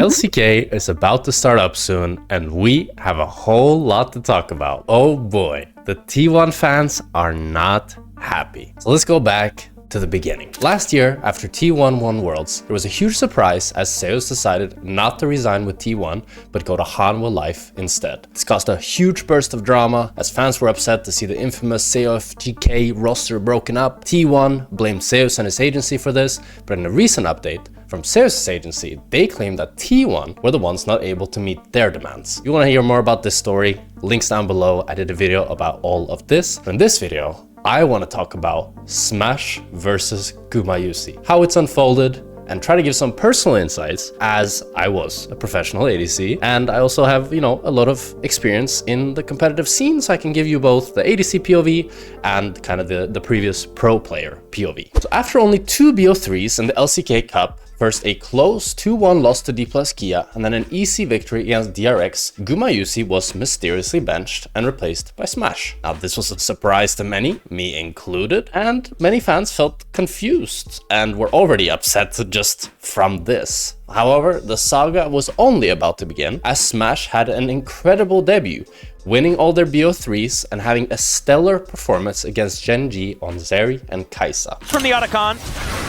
LCK is about to start up soon, and we have a whole lot to talk about. Oh boy, the T1 fans are not happy. So let's go back to the beginning. Last year, after T1 won Worlds, there was a huge surprise as Zeus decided not to resign with T1, but go to Hanwha Life instead. This caused a huge burst of drama, as fans were upset to see the infamous COFGK roster broken up. T1 blamed Zeus and his agency for this, but in a recent update from Zeus' agency, they claimed that T1 were the ones not able to meet their demands. If you want to hear more about this story, links down below. I did a video about all of this. In this video, I want to talk about Smash versus Gumayusi, how it's unfolded, and try to give some personal insights, as I was a professional ADC, and I also have, a lot of experience in the competitive scene, so I can give you both the ADC POV and kind of the previous pro player POV. So after only 2 BO3s in the LCK Cup, first a close 2-1 loss to D+ Kia, and then an easy victory against DRX, Gumayusi was mysteriously benched and replaced by Smash. Now this was a surprise to many, me included, and many fans felt confused and were already upset just from this. However, the saga was only about to begin, as Smash had an incredible debut, winning all their BO3s and having a stellar performance against Gen G on Zeri and Kai'Sa. From the Otacon,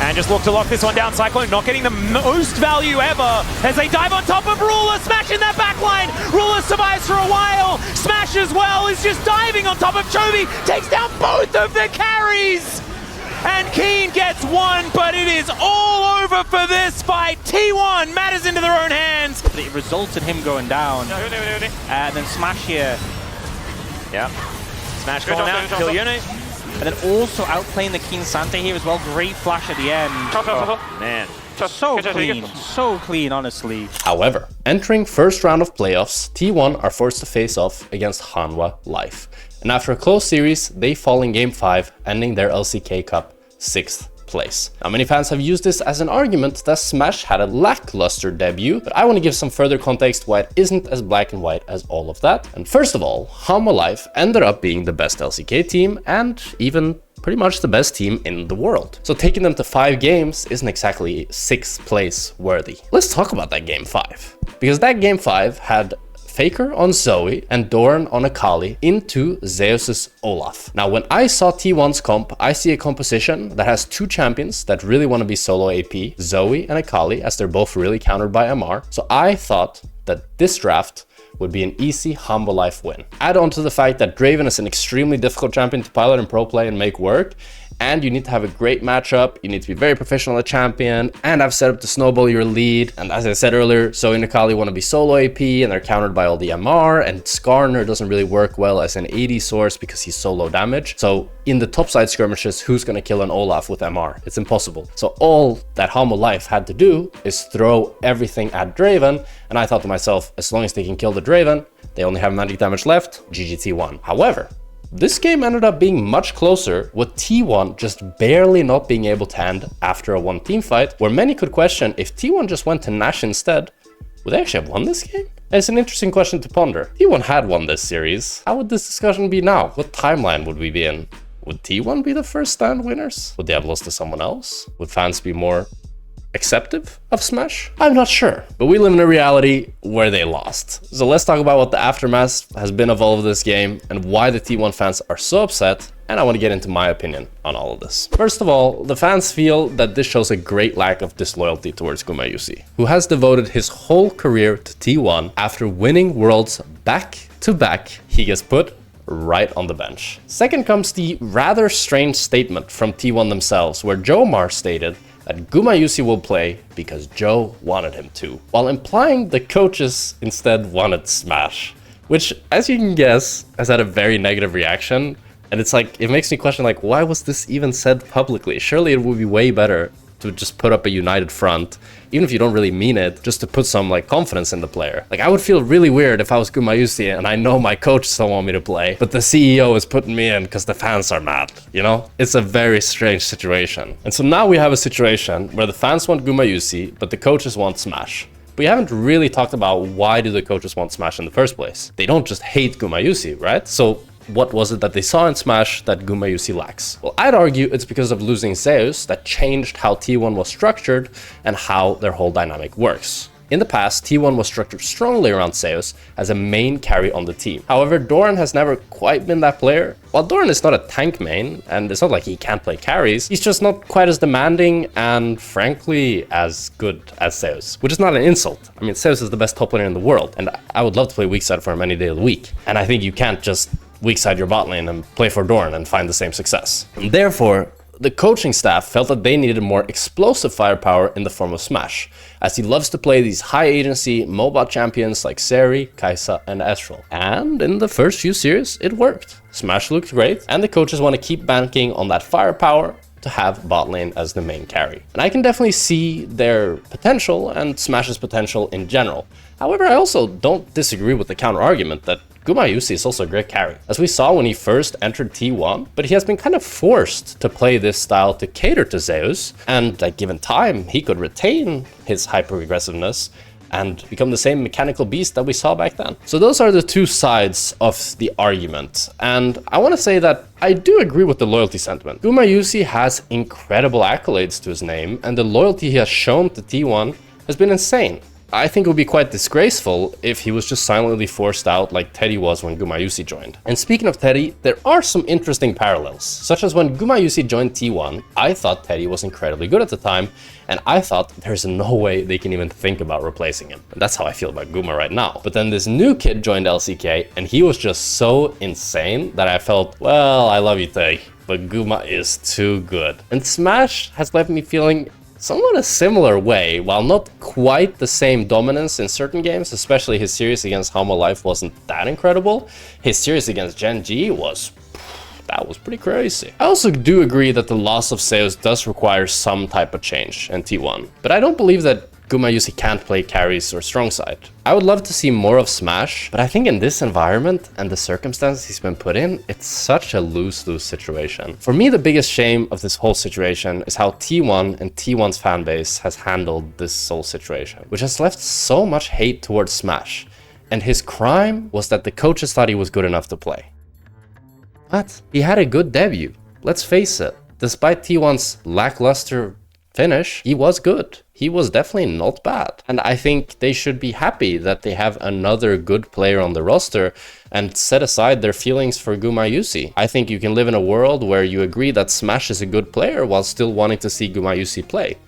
and just look to lock this one down. Cyclone not getting the most value ever as they dive on top of Ruler, Smash in that backline. Ruler survives for a while. Smash as well is just diving on top of Chovy, takes down both of the carries. And Keen gets one, but it is all over for this fight. T1 matters into their own hands. It results in him going down. And then Smash here. Yeah. Smash calling out, kill Yone. And then also outplaying the Keen Sante here as well. Great flash at the end. Oh, man. So clean, honestly. However, entering first round of playoffs, T1 are forced to face off against Hanwha Life. And after a close series, they fall in Game 5, ending their LCK Cup 6th place. Now, many fans have used this as an argument that Smash had a lackluster debut, but I want to give some further context why it isn't as black and white as all of that. And first of all, Hanwha Life ended up being the best LCK team and even pretty much the best team in the world. So taking them to 5 games isn't exactly 6th place worthy. Let's talk about that Game 5, because that Game 5 had Faker on Zoe and Doran on Akali into Zeus's Olaf. Now, when I saw T1's comp, I see a composition that has 2 champions that really want to be solo AP, Zoe and Akali, as they're both really countered by MR. So I thought that this draft would be an easy Hanwha Life win. Add on to the fact that Draven is an extremely difficult champion to pilot in pro play and make work, and you need to have a great matchup, you need to be very professional at champion, and have set up to snowball your lead. And as I said earlier, Zoe and Akali want to be solo AP, and they're countered by all the MR, and Skarner doesn't really work well as an AD source because he's so low damage. So in the topside skirmishes, who's going to kill an Olaf with MR? It's impossible. So all that Hanwha Life had to do is throw everything at Draven, and I thought to myself, as long as they can kill the Draven, they only have magic damage left, GGT1. However, this game ended up being much closer, with T1 just barely not being able to end after a 1-team fight, where many could question if T1 just went to Nash instead, would they actually have won this game? It's an interesting question to ponder. T1 had won this series. How would this discussion be now? What timeline would we be in? Would T1 be the first stand winners? Would they have lost to someone else? Would fans be more acceptive of Smash? I'm not sure, but we live in a reality where they lost. So let's talk about what the aftermath has been of all of this game and why the T1 fans are so upset, and I want to get into my opinion on all of this. First of all, the fans feel that this shows a great lack of disloyalty towards Gumayusi, who has devoted his whole career to T1. After winning Worlds back to back, he gets put right on the bench. Second comes the rather strange statement from T1 themselves, where Jomar stated that Gumayusi will play because Joe wanted him to, while implying the coaches instead wanted Smash, which, as you can guess, has had a very negative reaction. And it's like, it makes me question, like, why was this even said publicly? Surely it would be way better to just put up a united front, even if you don't really mean it, just to put some like confidence in the player. Like, I would feel really weird if I was Gumayusi and I know my coach don't want me to play, but the CEO is putting me in because the fans are mad, you know? It's a very strange situation. And so now we have a situation where the fans want Gumayusi, but the coaches want Smash. We haven't really talked about why do the coaches want Smash in the first place. They don't just hate Gumayusi, right? So what was it that they saw in Smash that Gumayusi lacks? Well, I'd argue it's because of losing Zeus that changed how T1 was structured and how their whole dynamic works. In the past, T1 was structured strongly around Zeus as a main carry on the team. However, Doran has never quite been that player. While Doran is not a tank main, and it's not like he can't play carries, he's just not quite as demanding and frankly as good as Zeus, which is not an insult. I mean, Zeus is the best top laner in the world, and I would love to play weak side for him any day of the week. And I think you can't just weak side your bot lane and play for Doran and find the same success. And therefore, the coaching staff felt that they needed more explosive firepower in the form of Smash, as he loves to play these high agency mobile champions like Seri, Kai'Sa, and Ezreal. And in the first few series, it worked. Smash looked great, and the coaches want to keep banking on that firepower to have bot lane as the main carry. And I can definitely see their potential and Smash's potential in general. However, I also don't disagree with the counter argument that Gumayusi is also a great carry, as we saw when he first entered T1, but he has been kind of forced to play this style to cater to Zeus, and at given time, he could retain his hyper-aggressiveness and become the same mechanical beast that we saw back then. So those are the two sides of the argument, and I want to say that I do agree with the loyalty sentiment. Gumayusi has incredible accolades to his name, and the loyalty he has shown to T1 has been insane. I think it would be quite disgraceful if he was just silently forced out like Teddy was when Gumayusi joined. And speaking of Teddy, there are some interesting parallels, such as when Gumayusi joined T1, I thought Teddy was incredibly good at the time, and I thought there's no way they can even think about replacing him. And that's how I feel about Guma right now. But then this new kid joined LCK, and he was just so insane that I felt, well, I love you, Teddy, but Guma is too good. And Smash has left me feeling somewhat a similar way. While not quite the same dominance in certain games, especially his series against Hanwha Life wasn't that incredible, his series against Gen G was pretty crazy. I also do agree that the loss of Zeus does require some type of change in T1, but I don't believe that Gumayusi can't play carries or strong side. I would love to see more of Smash, but I think in this environment and the circumstances he's been put in, it's such a lose-lose situation. For me, the biggest shame of this whole situation is how T1 and T1's fanbase has handled this whole situation, which has left so much hate towards Smash. And his crime was that the coaches thought he was good enough to play. What? He had a good debut. Let's face it. Despite T1's lackluster finish, he was good. He was definitely not bad. And I think they should be happy that they have another good player on the roster and set aside their feelings for Gumayusi. I think you can live in a world where you agree that Smash is a good player while still wanting to see Gumayusi play.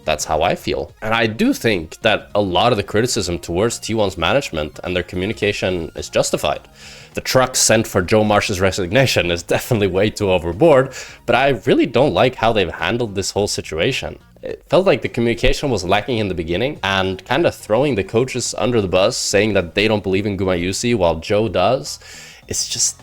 That's how I feel. And I do think that a lot of the criticism towards T1's management and their communication is justified. The truck sent for Joe Marsh's resignation is definitely way too overboard, but I really don't like how they've handled this whole situation. It felt like the communication was lacking in the beginning and kind of throwing the coaches under the bus, saying that they don't believe in Gumayusi while Joe does. It's just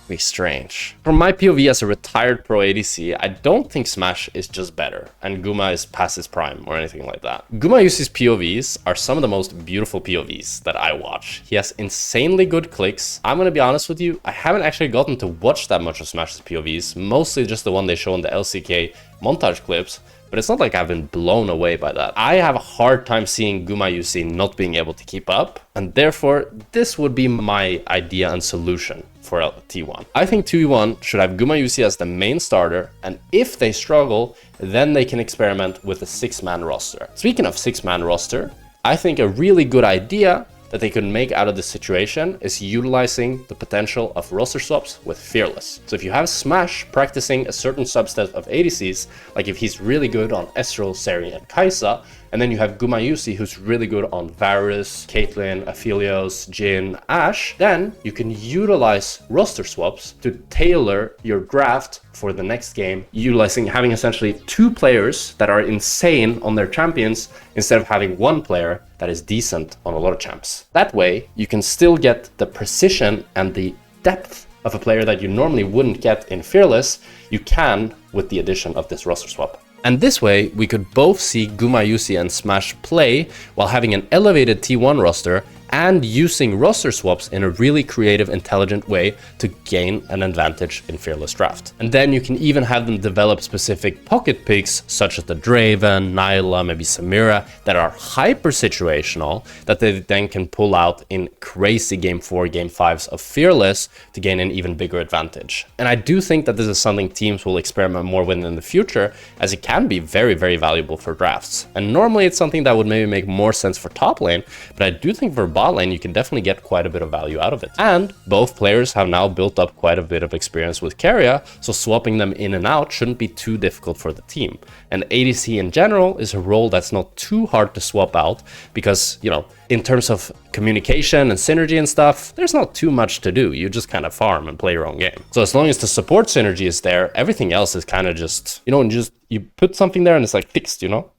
very strange. From my POV as a retired pro ADC, I don't think Smash is just better and Guma is past his prime or anything like that. Gumayusi's POVs are some of the most beautiful POVs that I watch. He has insanely good clicks. I'm gonna be honest with you, I haven't actually gotten to watch that much of Smash's POVs, mostly just the one they show in the LCK montage clips. But it's not like I've been blown away by that. I have a hard time seeing Gumayusi not being able to keep up, and therefore this would be my idea and solution for T1. I think T1 should have Gumayusi as the main starter, and if they struggle, then they can experiment with a 6-man roster. Speaking of 6-man roster, I think a really good idea that they could make out of this situation is utilizing the potential of roster swaps with Fearless. So if you have Smash practicing a certain subset of ADCs, like if he's really good on Ezreal, Seri, and Kai'Sa, and then you have Gumayusi who's really good on Varus, Caitlyn, Aphelios, Jhin, Ashe, then you can utilize roster swaps to tailor your draft for the next game, having essentially 2 players that are insane on their champions instead of having 1 player that is decent on a lot of champs. That way, you can still get the precision and the depth of a player that you normally wouldn't get in Fearless, you can with the addition of this roster swap. And this way, we could both see Gumayusi and Smash play while having an elevated T1 roster and using roster swaps in a really creative, intelligent way to gain an advantage in Fearless Draft. And then you can even have them develop specific pocket picks such as the Draven, Nyla, maybe Samira, that are hyper situational that they then can pull out in crazy game 4, game 5s of Fearless to gain an even bigger advantage. And I do think that this is something teams will experiment more with in the future, as it can be very, very valuable for drafts. And normally it's something that would maybe make more sense for top lane, but I do think for bot lane you can definitely get quite a bit of value out of it. And both players have now built up quite a bit of experience with Keria, so swapping them in and out shouldn't be too difficult for the team. And ADC in general is a role that's not too hard to swap out because, you know, in terms of communication and synergy and stuff, there's not too much to do. You just kind of farm and play your own game. So as long as the support synergy is there, everything else is kind of just, you know, and you put something there and it's like fixed, you know?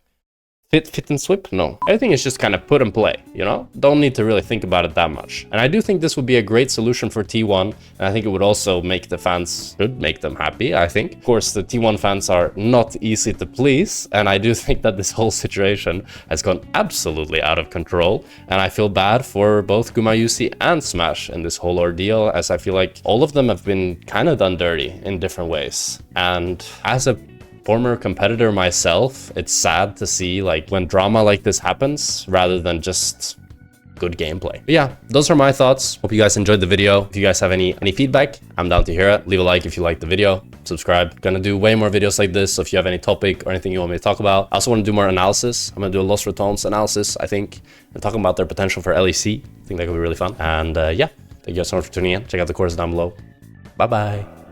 Fit and swip? No. Everything is just kind of put and play, you know? Don't need to really think about it that much. And I do think this would be a great solution for T1, and I think it would also make the fans, should make them happy, I think. Of course, the T1 fans are not easy to please, and I do think that this whole situation has gone absolutely out of control, and I feel bad for both Gumayusi and Smash in this whole ordeal, as I feel like all of them have been kind of done dirty in different ways. And as a former competitor myself, it's sad to see like when drama like this happens rather than just good gameplay. But yeah, those are my thoughts. Hope you guys enjoyed the video. If you guys have any feedback, I'm down to hear it. Leave a like if you liked the video. Subscribe. Gonna do way more videos like this. So if you have any topic or anything you want me to talk about, I also want to do more analysis. I'm gonna do a Lost Returns analysis, I think, and talking about their potential for LEC. I think that could be really fun. And yeah, thank you guys so much for tuning in. Check out the course down below. Bye bye.